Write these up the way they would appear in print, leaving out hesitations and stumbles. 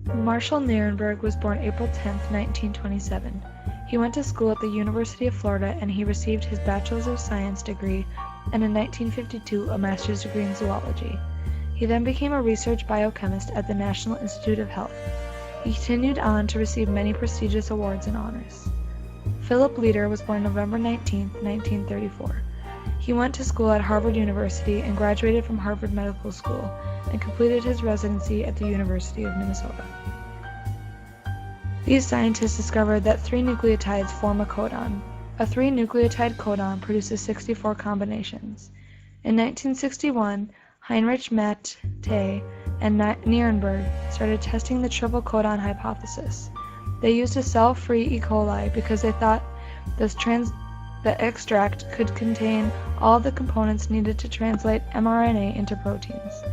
Marshall Nirenberg was born April 10, 1927. He went to school at the University of Florida and he received his Bachelor's of Science degree and in 1952 a master's degree in zoology. He then became a research biochemist at the National Institute of Health. He continued on to receive many prestigious awards and honors. Philip Lider was born November 19, 1934. He went to school at Harvard University and graduated from Harvard Medical School and completed his residency at the University of Minnesota. These scientists discovered that 3 nucleotides form a codon. A 3-nucleotide codon produces 64 combinations. In 1961, Heinrich Mette and Nirenberg started testing the triple codon hypothesis. They used a cell-free E. coli because they thought the extract could contain all the components needed to translate mRNA into proteins.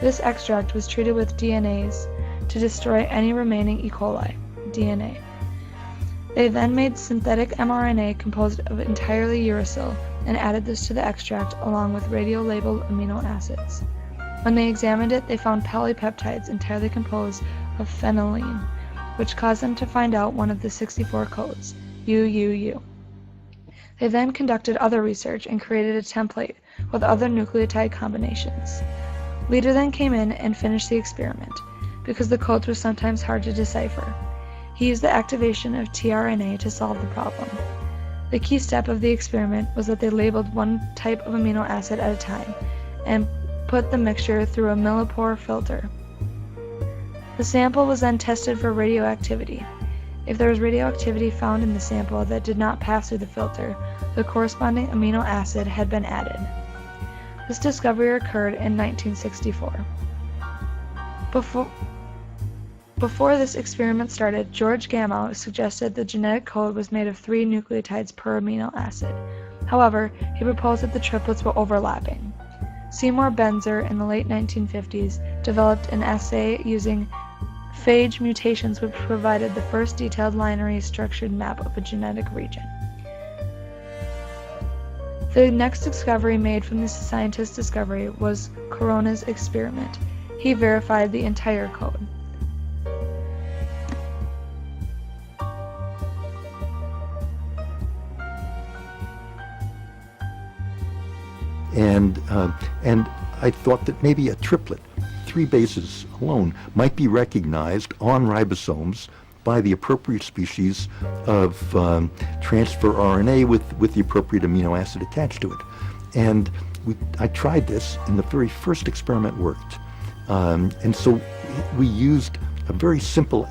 This extract was treated with DNase to destroy any remaining E. coli DNA. They then made synthetic mRNA composed of entirely uracil and added this to the extract along with radio-labeled amino acids. When they examined it, they found polypeptides entirely composed of phenylalanine, which caused them to find out one of the 64 codes, UUU. They then conducted other research and created a template with other nucleotide combinations. Lider then came in and finished the experiment, because the codes were sometimes hard to decipher. He used the activation of tRNA to solve the problem. The key step of the experiment was that they labeled one type of amino acid at a time and put the mixture through a millipore filter. The sample was then tested for radioactivity. If there was radioactivity found in the sample that did not pass through the filter, the corresponding amino acid had been added. This discovery occurred in 1964. Before this experiment started, George Gamow suggested the genetic code was made of 3 nucleotides per amino acid. However, he proposed that the triplets were overlapping. Seymour Benzer in the late 1950s developed an assay using phage mutations which provided the first detailed linearly structured map of a genetic region. The next discovery made from this scientist's discovery was Corona's experiment. He verified the entire code. And I thought that maybe a triplet, 3 bases alone, might be recognized on ribosomes by the appropriate species of transfer RNA with the appropriate amino acid attached to it. And I tried this, and the very first experiment worked. And so we used a very simple,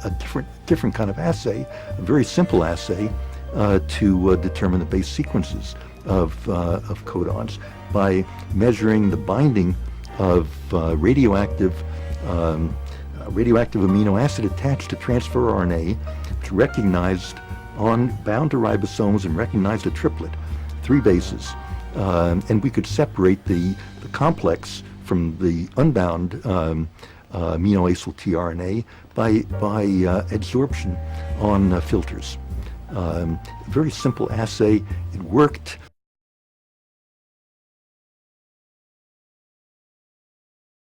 different kind of assay, a very simple assay to determine the base sequences of codons by measuring the binding of radioactive amino acid attached to transfer RNA, which bound to ribosomes and recognized a triplet, 3 bases. And we could separate the complex from the unbound amino acyl tRNA by adsorption on filters. Very simple assay. It worked.